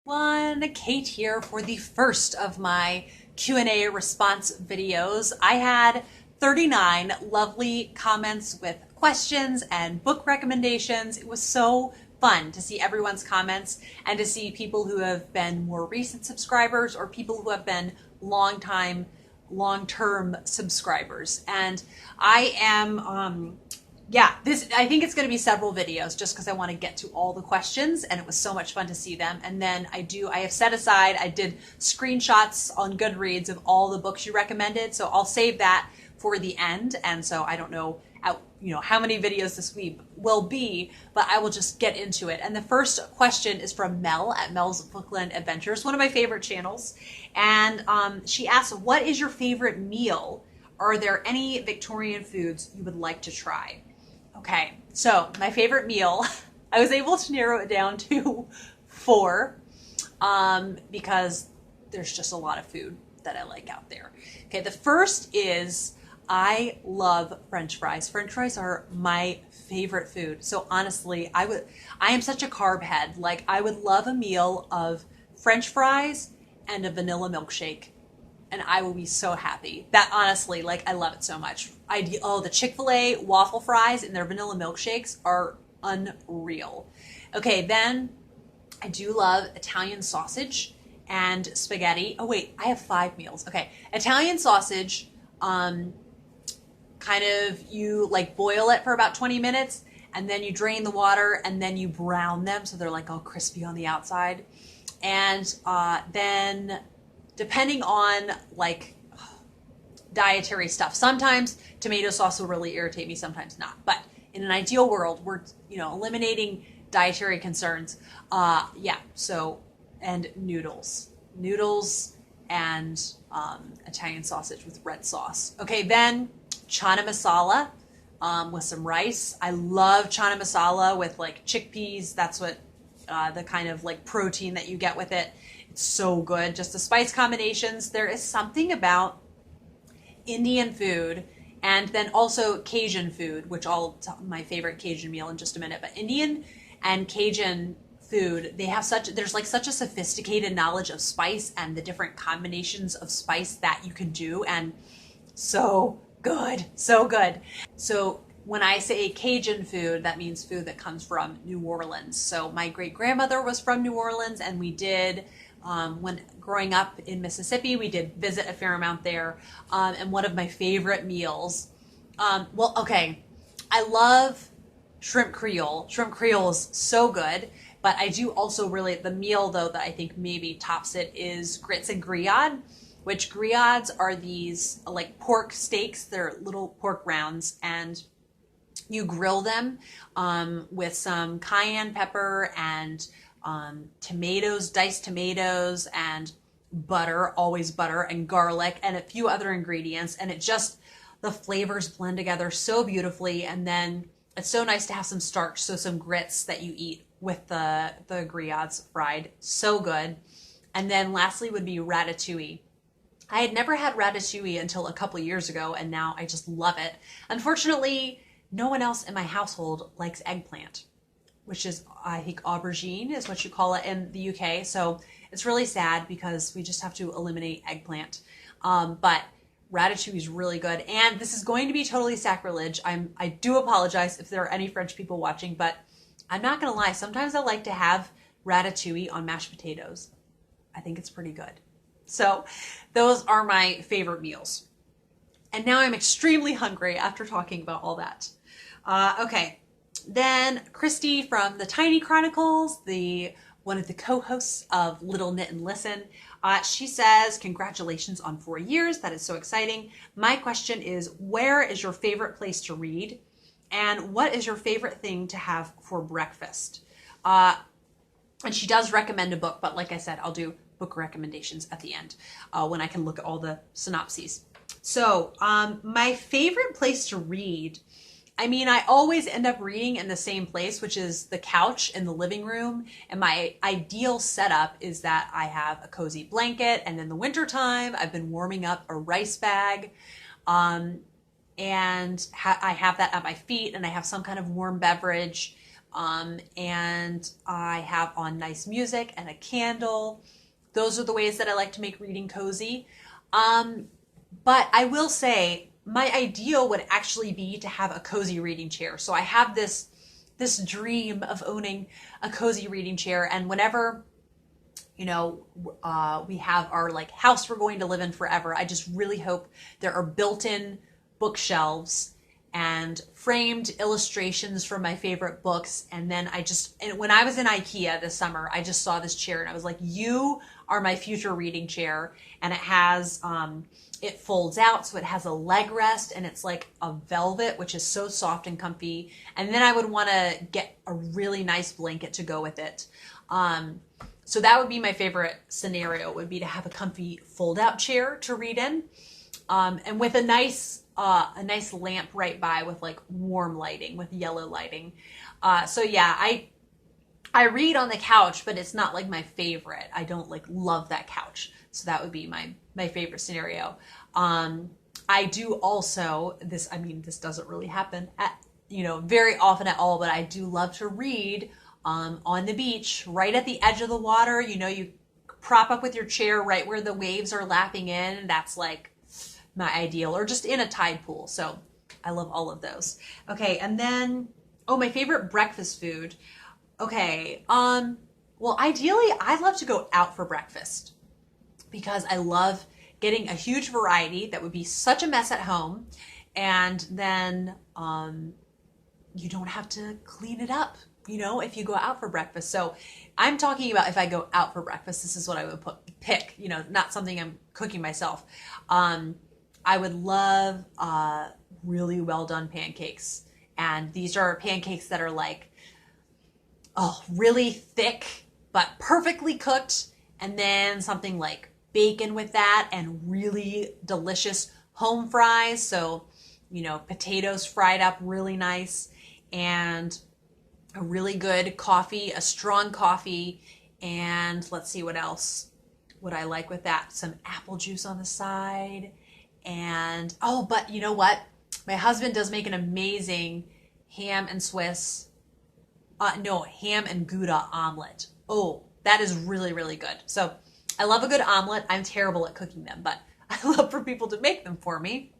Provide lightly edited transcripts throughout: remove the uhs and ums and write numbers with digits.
Kate here for the first of my Q&A response videos. I had 39 lovely comments with questions and book recommendations. It was so fun to see everyone's comments and to see people who have been more recent subscribers or people who have been long-term subscribers. And I am I think it's going to be several videos just because I want to get to all the questions, and it was so much fun to see them. And then I have set aside, I did screenshots on Goodreads of all the books you recommended, so I'll save that for the end. And so I don't know how many videos this week will be, but I will just get into it. And the first question is from Mel at Mel's Bookland Adventures, one of my favorite channels. And she asks, what is your favorite meal? Are there any Victorian foods you would like to try? Okay, so my favorite meal, I was able to narrow it down to 4 because there's just a lot of food that I like out there. Okay, the first is I love French fries. French fries are my favorite food. So honestly, I am such a carb head. Like, I would love a meal of French fries and a vanilla milkshake, and I will be so happy. That honestly, like, I love it so much. The Chick-fil-A waffle fries and their vanilla milkshakes are unreal. Okay, then I do love Italian sausage and spaghetti. Oh wait, I have 5 meals. Okay, Italian sausage, you like boil it for about 20 minutes and then you drain the water and then you brown them so they're like all crispy on the outside. And then depending on like dietary stuff, sometimes tomato sauce will really irritate me, sometimes not. But in an ideal world, we're eliminating dietary concerns. And noodles and Italian sausage with red sauce. Okay, then chana masala with some rice. I love chana masala with like chickpeas. That's what the kind of like protein that you get with it. It's so good. Just the spice combinations. There is something about Indian food and then also Cajun food, which I'll tell my favorite Cajun meal in just a minute. But Indian and Cajun food, there's like such a sophisticated knowledge of spice and the different combinations of spice that you can do, and so good, so good. So when I say Cajun food, that means food that comes from New Orleans. So my great-grandmother was from New Orleans, and we did, when growing up in Mississippi, we did visit a fair amount there. And one of my favorite meals, I love shrimp Creole. Shrimp Creole is so good, but I do also really, the meal though that I think maybe tops it is grits and grillade, which grillades are these like pork steaks. They're little pork rounds, and you grill them with some cayenne pepper and tomatoes, diced tomatoes, and butter, always butter, and garlic, and a few other ingredients. And the flavors blend together so beautifully. And then it's so nice to have some starch, so some grits that you eat with the grillades fried. So good. And then lastly would be ratatouille. I had never had ratatouille until a couple years ago, and now I just love it. Unfortunately, no one else in my household likes eggplant, which is, I think, aubergine is what you call it in the UK. So it's really sad because we just have to eliminate eggplant. But ratatouille is really good. And this is going to be totally sacrilege. I do apologize if there are any French people watching, but I'm not going to lie. Sometimes I like to have ratatouille on mashed potatoes. I think it's pretty good. So those are my favorite meals. And now I'm extremely hungry after talking about all that. Okay. Then Christy from the Tiny Chronicles, one of the co-hosts of Little Knit and Listen, she says, congratulations on 4 years. That is so exciting. My question is, where is your favorite place to read? And what is your favorite thing to have for breakfast? And she does recommend a book, but like I said, I'll do book recommendations at the end when I can look at all the synopses. So my favorite place to read, I always end up reading in the same place, which is the couch in the living room. And my ideal setup is that I have a cozy blanket, and in the wintertime, I've been warming up a rice bag. And I have that at my feet, and I have some kind of warm beverage. and I have on nice music and a candle. Those are the ways that I like to make reading cozy. But I will say my ideal would actually be to have a cozy reading chair. So I have this dream of owning a cozy reading chair, and whenever we have our like house we're going to live in forever, I just really hope there are built-in bookshelves and framed illustrations from my favorite books. And then when I was in IKEA this summer, I just saw this chair and I was like, you are my future reading chair. And it has, it folds out, so it has a leg rest, and it's like a velvet, which is so soft and comfy. And then I would want to get a really nice blanket to go with it. So that would be my favorite scenario, would be to have a comfy fold-out chair to read in, and with a nice lamp right by with like warm lighting, with yellow lighting. So yeah, I read on the couch, but it's not like my favorite. I don't like love that couch. So that would be my favorite scenario. I do also, this doesn't really happen very often at all, but I do love to read on the beach, right at the edge of the water. You prop up with your chair right where the waves are lapping in. That's like my ideal, or just in a tide pool. So I love all of those. Okay, and then, my favorite breakfast food. Okay, well, ideally, I love to go out for breakfast because I love getting a huge variety that would be such a mess at home, and then you don't have to clean it up, if you go out for breakfast. So I'm talking about if I go out for breakfast, this is what I would pick, not something I'm cooking myself. I would love really well done pancakes. And these are pancakes that are like, really thick, but perfectly cooked. And then something like bacon with that, and really delicious home fries. So, potatoes fried up really nice, and a really good coffee, a strong coffee. And let's see what else would I like with that. Some apple juice on the side. And, but you know what? My husband does make an amazing ham and Gouda omelet. Oh, that is really, really good. So I love a good omelet. I'm terrible at cooking them, but I love for people to make them for me.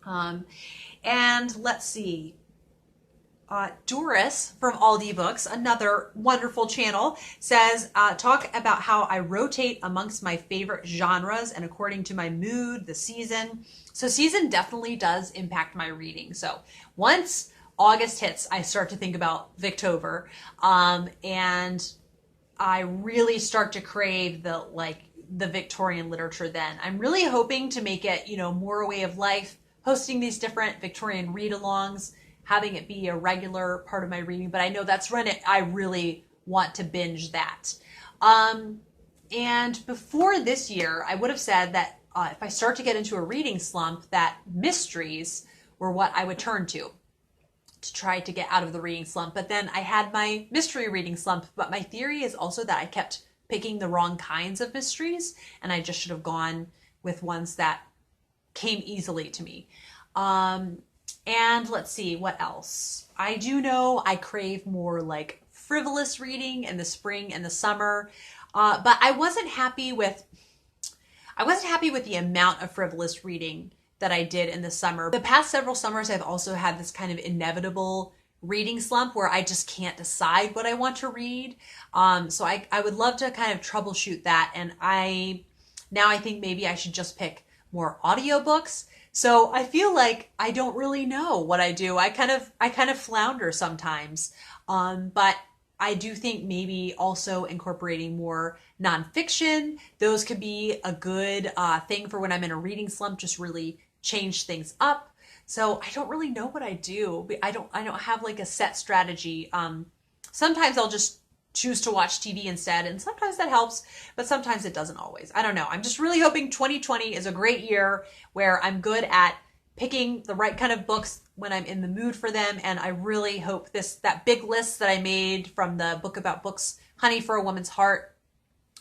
And let's see. Doris from Aldi Books, another wonderful channel, says, talk about how I rotate amongst my favorite genres and according to my mood, the season. So season definitely does impact my reading. So once August hits, I start to think about Victober, and I really start to crave the Victorian literature then. I'm really hoping to make it, more a way of life, hosting these different Victorian read-alongs, having it be a regular part of my reading. But I know that's when I really want to binge that. And before this year, I would have said that if I start to get into a reading slump, that mysteries were what I would turn to try to get out of the reading slump. But then I had my mystery reading slump. But my theory is also that I kept picking the wrong kinds of mysteries, and I just should have gone with ones that came easily to me. And let's see, what else? I do know I crave more like frivolous reading in the spring and the summer, but I wasn't happy with the amount of frivolous reading that I did in the summer. The past several summers, I've also had this kind of inevitable reading slump where I just can't decide what I want to read. So I would love to kind of troubleshoot that. And I think maybe I should just pick more audiobooks. So I feel like I don't really know what I do. I kind of flounder sometimes. But I do think maybe also incorporating more nonfiction. Those could be a good thing for when I'm in a reading slump, just really change things up. So I don't really know what I do. I don't have like a set strategy. Sometimes I'll just choose to watch TV instead, and sometimes that helps, but sometimes it doesn't always. I don't know. I'm just really hoping 2020 is a great year where I'm good at picking the right kind of books when I'm in the mood for them. And I really hope that big list that I made from the book about books, Honey for a Woman's Heart,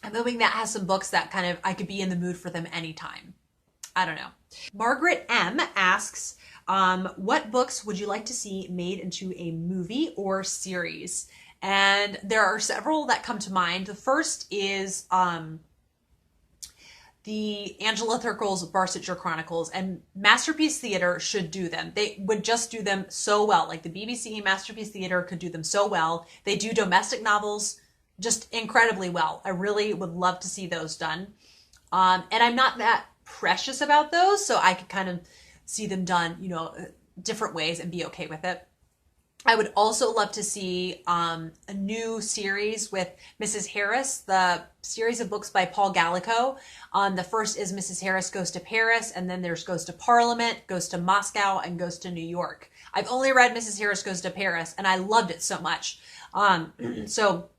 I'm hoping that has some books that kind of I could be in the mood for them anytime. I don't know. Margaret M asks, What books would you like to see made into a movie or series? And there are several that come to mind. The first is the Angela Thirkel's Barsetshire Chronicles, and Masterpiece Theatre should do them. They would just do them so well. Like the BBC Masterpiece Theatre could do them so well. They do domestic novels just incredibly well. I really would love to see those done. And I'm not that precious about those, so I could kind of see them done, different ways and be okay with it. I would also love to see a new series with Mrs. Harris, the series of books by Paul Gallico. The first is Mrs. Harris Goes to Paris, and then there's Goes to Parliament, Goes to Moscow, and Goes to New York. I've only read Mrs. Harris Goes to Paris, and I loved it so much. So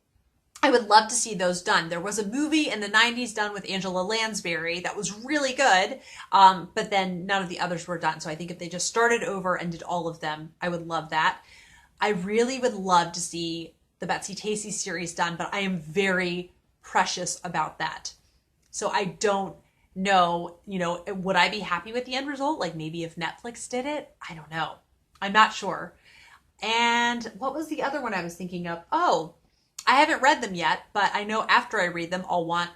I would love to see those done. There was a movie in the 90s done with Angela Lansbury that was really good, but then none of the others were done. So I think if they just started over and did all of them, I would love that. I really would love to see the Betsy Tacy series done, but I am very precious about that. So I don't know, would I be happy with the end result? Like maybe if Netflix did it? I don't know. I'm not sure. And what was the other one I was thinking of? Oh, I haven't read them yet, but I know after I read them, I'll want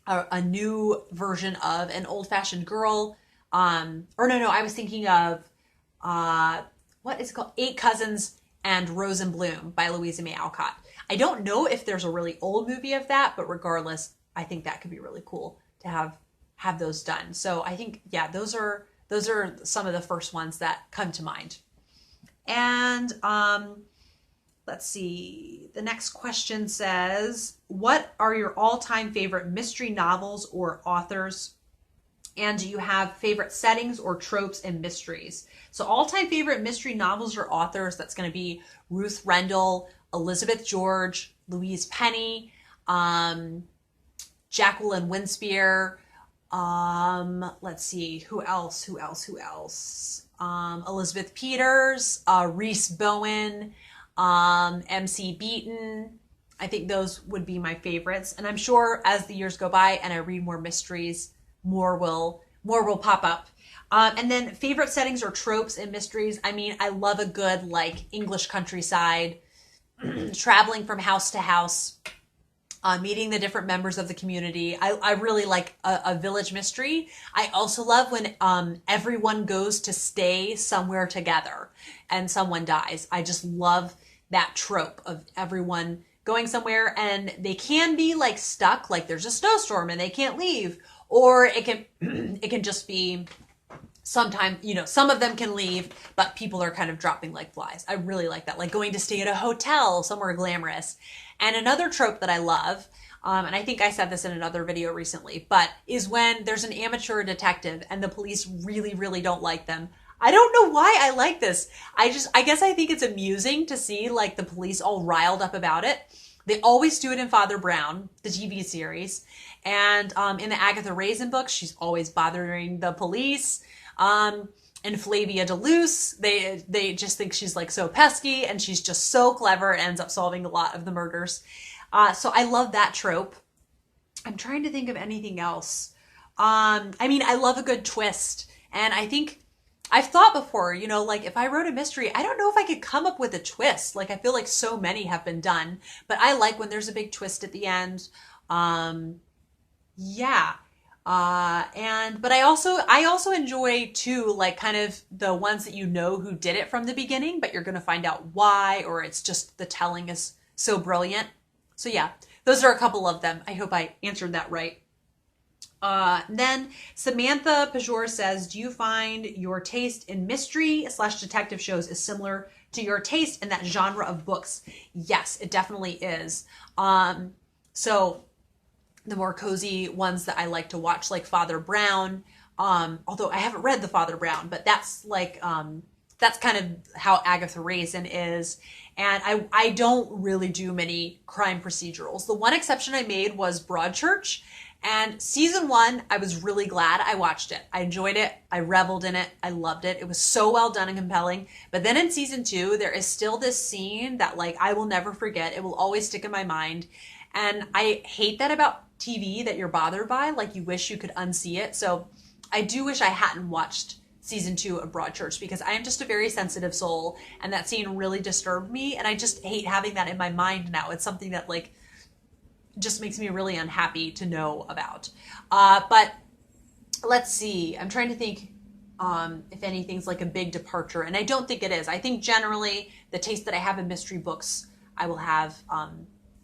a new version of An Old-Fashioned Girl. I was thinking of, what is it called? Eight Cousins and Rose and Bloom by Louisa May Alcott. I don't know if there's a really old movie of that, but regardless, I think that could be really cool to have those done. So I think, yeah, those are some of the first ones that come to mind. And let's see. The next question says, what are your all-time favorite mystery novels or authors? And do you have favorite settings or tropes in mysteries? So all-time favorite mystery novels or authors, that's going to be Ruth Rendell, Elizabeth George, Louise Penny, Jacqueline Winspear. Let's see, who else? Elizabeth Peters, Reese Bowen, MC Beaton. I think those would be my favorites. And I'm sure as the years go by and I read more mysteries, more will pop up. And then favorite settings or tropes in mysteries. I mean, I love a good like English countryside, traveling from house to house, meeting the different members of the community. I really like a village mystery. I also love when everyone goes to stay somewhere together and someone dies. I just love that trope of everyone going somewhere and they can be like stuck, like there's a snowstorm and they can't leave. Or it can just be sometimes, some of them can leave, but people are kind of dropping like flies. I really like that, like going to stay at a hotel somewhere glamorous. And another trope that I love, and I think I said this in another video recently, but is when there's an amateur detective and the police really, really don't like them. I don't know why I like this. I guess I think it's amusing to see like the police all riled up about it. They always do it in Father Brown, the TV series. And in the Agatha Raisin books, she's always bothering the police. And Flavia DeLuce, they just think she's like so pesky and she's just so clever and ends up solving a lot of the murders. So I love that trope. I'm trying to think of anything else. I love a good twist. And I think I've thought before, like if I wrote a mystery, I don't know if I could come up with a twist. Like I feel like so many have been done, but I like when there's a big twist at the end. But I also enjoy too, like kind of the ones that who did it from the beginning, but you're going to find out why, or it's just the telling is so brilliant. So yeah, those are a couple of them. I hope I answered that right. Then Samantha Pajor says, do you find your taste in mystery/detective shows is similar to your taste in that genre of books? Yes, it definitely is. So the more cozy ones that I like to watch, like Father Brown, although I haven't read the Father Brown, but that's like, that's kind of how Agatha Raisin is. And I don't really do many crime procedurals. The one exception I made was Broadchurch. And season 1, I was really glad I watched it. I enjoyed it. I reveled in it. I loved it. It was so well done and compelling. But then in season 2, there is still this scene that like I will never forget. It will always stick in my mind. And I hate that about TV that you're bothered by. Like you wish you could unsee it. So I do wish I hadn't watched season 2 of Broadchurch, because I am just a very sensitive soul, and that scene really disturbed me, and I just hate having that in my mind now. It's something that like just makes me really unhappy to know about. But let's see, I'm trying to think if anything's like a big departure, and I don't think it is. I think generally the taste that I have in mystery books I will have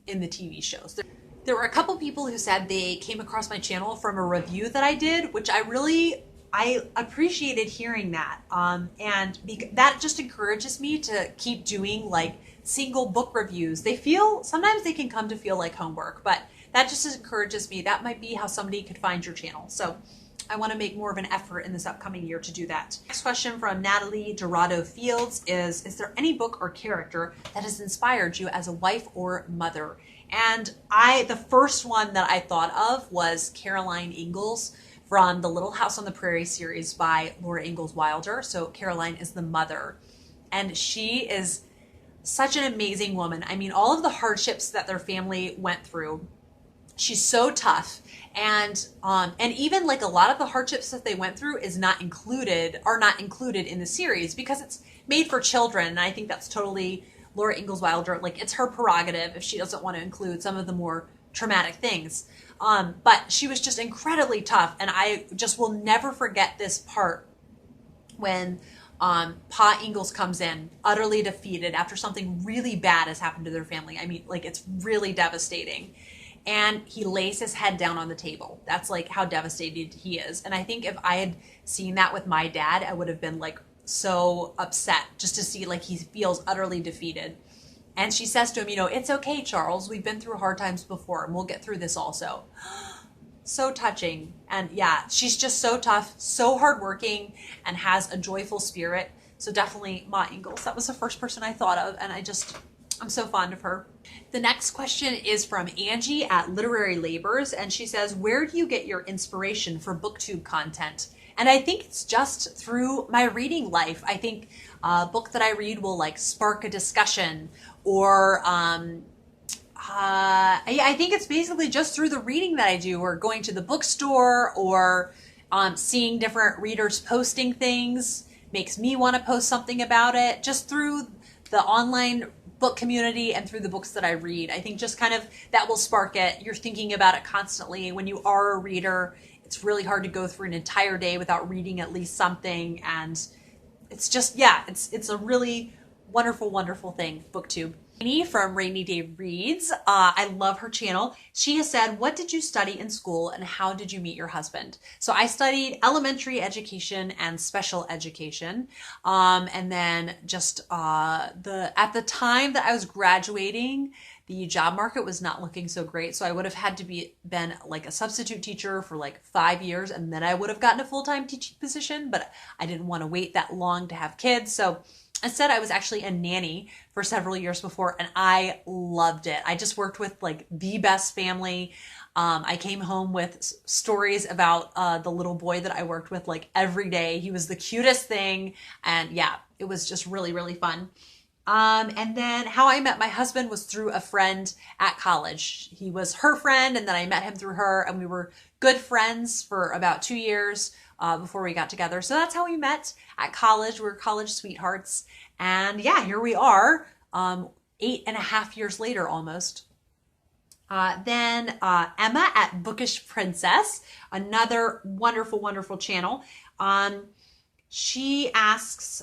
in the TV shows. There were a couple people who said they came across my channel from a review that I did, which I appreciated hearing that. And that just encourages me to keep doing like single book reviews. Sometimes they can come to feel like homework, but that just encourages me. That might be how somebody could find your channel. So I want to make more of an effort in this upcoming year to do that. Next question from Natalie Dorado Fields is there any book or character that has inspired you as a wife or mother? And the first one that I thought of was Caroline Ingalls from the Little House on the Prairie series by Laura Ingalls Wilder. So Caroline is the mother, and she is such an amazing woman. I mean, all of the hardships that their family went through, she's so tough. And even like a lot of the hardships that they went through are not included in the series because it's made for children. And I think that's totally Laura Ingalls Wilder. Like, it's her prerogative if she doesn't want to include some of the more traumatic things. But she was just incredibly tough. And I just will never forget this part when Pa Ingalls comes in utterly defeated after something really bad has happened to their family. I mean, like, it's really devastating. And he lays his head down on the table. That's like how devastated he is. And I think if I had seen that with my dad, I would have been like so upset just to see like he feels utterly defeated. And she says to him, it's okay, Charles. We've been through hard times before and we'll get through this also. So touching. And yeah, she's just so tough, so hardworking, and has a joyful spirit. So definitely Ma Ingalls. That was the first person I thought of, and I'm so fond of her. The next question is from Angie at Literary Labors, and she says, where do you get your inspiration for Booktube content? And I think it's just through my reading life. I think a book that I read will like spark a discussion, or I think it's basically just through the reading that I do, or going to the bookstore, or seeing different readers posting things makes me want to post something about it, just through the online book community and through the books that I read. I think just kind of that will spark it. You're thinking about it constantly. When you are a reader, it's really hard to go through an entire day without reading at least something. And it's just, yeah, it's a really wonderful, wonderful thing, Booktube. Rainy from Rainy Day Reads, I love her channel. She has said, what did you study in school and how did you meet your husband? So I studied elementary education and special education. And then just at the time that I was graduating, the job market was not looking so great. So I would have had to been like a substitute teacher for like 5 years, and then I would have gotten a full-time teaching position, but I didn't want to wait that long to have kids. So instead, I was actually a nanny for several years before, and I loved it. I just worked with like the best family. I came home with stories about the little boy that I worked with like every day. He was the cutest thing. And yeah, it was just really, really fun. And then how I met my husband was through a friend at college. He was her friend, and then I met him through her, and we were good friends for about 2 years before we got together. So that's how we met at college. We were college sweethearts. And yeah, here we are 8.5 years later almost. Then Emma at Bookish Princess, another wonderful, wonderful channel. She asks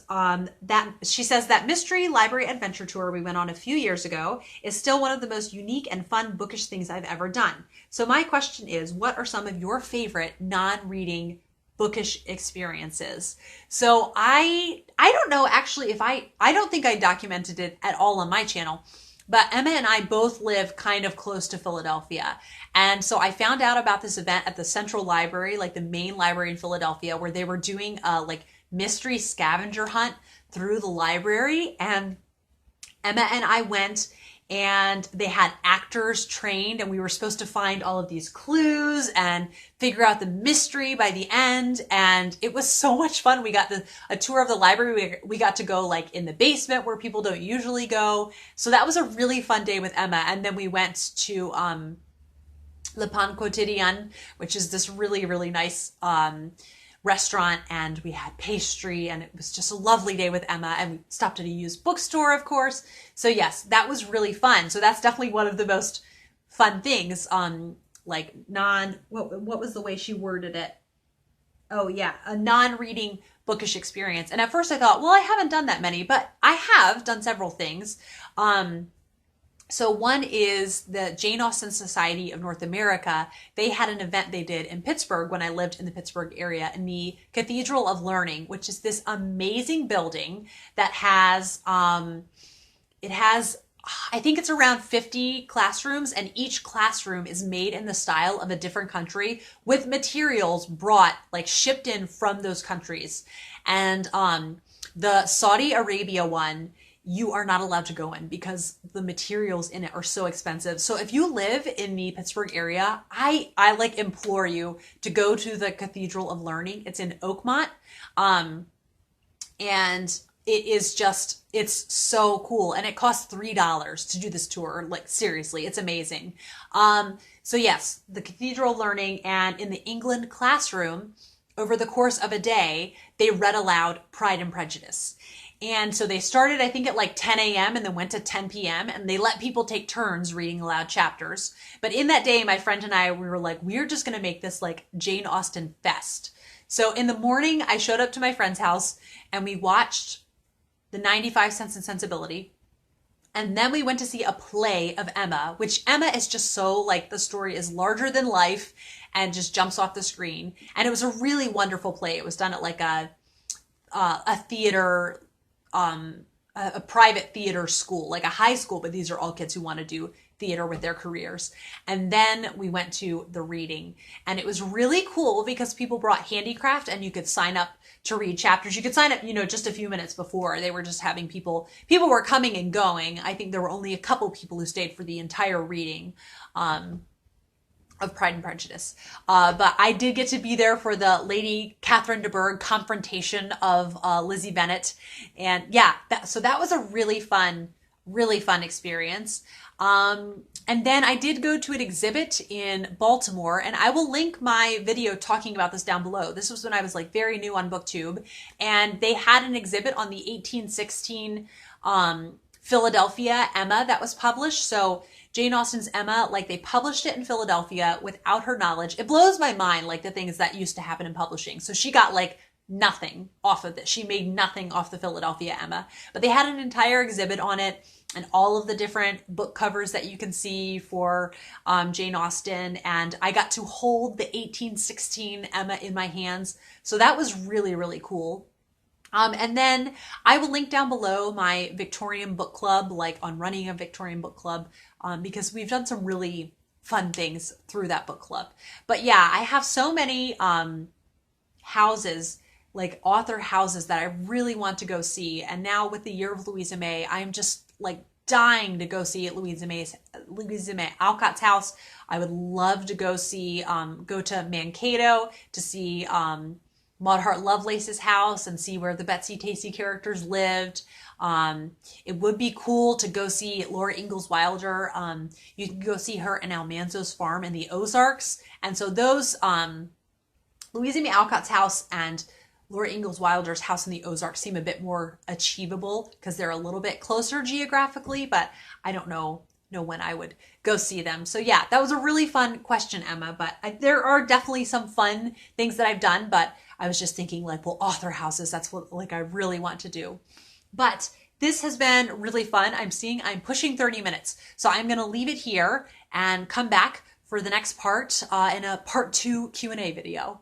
she says that mystery library adventure tour we went on a few years ago is still one of the most unique and fun bookish things I've ever done. So my question is, what are some of your favorite non-reading bookish experiences? So I don't know actually if I don't think I documented it at all on my channel, but Emma and I both live kind of close to Philadelphia. And so I found out about this event at the Central Library, like the main library in Philadelphia, where they were doing a like mystery scavenger hunt through the library. And Emma and I went, and they had actors trained, and we were supposed to find all of these clues and figure out the mystery by the end. And it was so much fun. We got a tour of the library. We got to go like in the basement where people don't usually go. So that was a really fun day with Emma. And then we went to Le Pan Quotidien, which is this really, really nice restaurant, and we had pastry, and it was just a lovely day with Emma, and we stopped at a used bookstore, of course. So yes, that was really fun. So that's definitely one of the most fun things. Like what was the way she worded it? Oh yeah, a non-reading bookish experience. And at first I thought, well, I haven't done that many, but I have done several things. So one is the Jane Austen Society of North America. They had an event they did in Pittsburgh when I lived in the Pittsburgh area, in the Cathedral of Learning, which is this amazing building that has, I think it's around 50 classrooms, and each classroom is made in the style of a different country with materials brought, like shipped in from those countries. And the Saudi Arabia one, you are not allowed to go in because the materials in it are so expensive. So if you live in the Pittsburgh area, I like implore you to go to the Cathedral of Learning. It's in Oakmont. And it is just, it's so cool. And it costs $3 to do this tour. Like seriously, it's amazing. So yes, the Cathedral of Learning, and in the England classroom, over the course of a day, they read aloud Pride and Prejudice. And so they started, I think, at like 10 a.m. and then went to 10 p.m. and they let people take turns reading aloud chapters. But in that day, my friend and I, we were like, we're just going to make this like Jane Austen fest. So in the morning, I showed up to my friend's house and we watched the 95 Sense and Sensibility. And then we went to see a play of Emma, which Emma is just so like, the story is larger than life and just jumps off the screen. And it was a really wonderful play. It was done at like a theater, a private theater school, like a high school, but these are all kids who want to do theater with their careers. And then we went to the reading, and it was really cool because people brought handicraft and you could sign up to read chapters. You could sign up, just a few minutes before. They were just having people were coming and going. I think there were only a couple people who stayed for the entire reading, of Pride and Prejudice. But I did get to be there for the Lady Catherine de Bourgh confrontation of Lizzie Bennet. And yeah, so that was a really fun experience. And then I did go to an exhibit in Baltimore, and I will link my video talking about this down below. This was when I was like very new on Booktube, and they had an exhibit on the 1816 Philadelphia Emma that was published. So Jane Austen's Emma, like they published it in Philadelphia without her knowledge. It blows my mind, like the things that used to happen in publishing. So she got like nothing off of this. She made nothing off the Philadelphia Emma, but they had an entire exhibit on it and all of the different book covers that you can see for Jane Austen. And I got to hold the 1816 Emma in my hands. So that was really, really cool. And then I will link down below my Victorian book club, like on running a Victorian book club, because we've done some really fun things through that book club. But yeah, I have so many houses, like author houses, that I really want to go see. And now with the Year of Louisa May, I'm just like dying to go see Louisa May Alcott's house. I would love to go see, go to Mankato to see Maud Hart Lovelace's house and see where the Betsy Tacy characters lived. It would be cool to go see Laura Ingalls Wilder. You can go see her in Almanzo's farm in the Ozarks. And so those, Louisa May Alcott's house and Laura Ingalls Wilder's house in the Ozarks seem a bit more achievable because they're a little bit closer geographically, but I don't know when I would go see them. So yeah, that was a really fun question, Emma, but there are definitely some fun things that I've done, but I was just thinking like, well, author houses, that's what like I really want to do. But this has been really fun. I'm pushing 30 minutes. So I'm going to leave it here and come back for the next part in a part 2 Q&A video.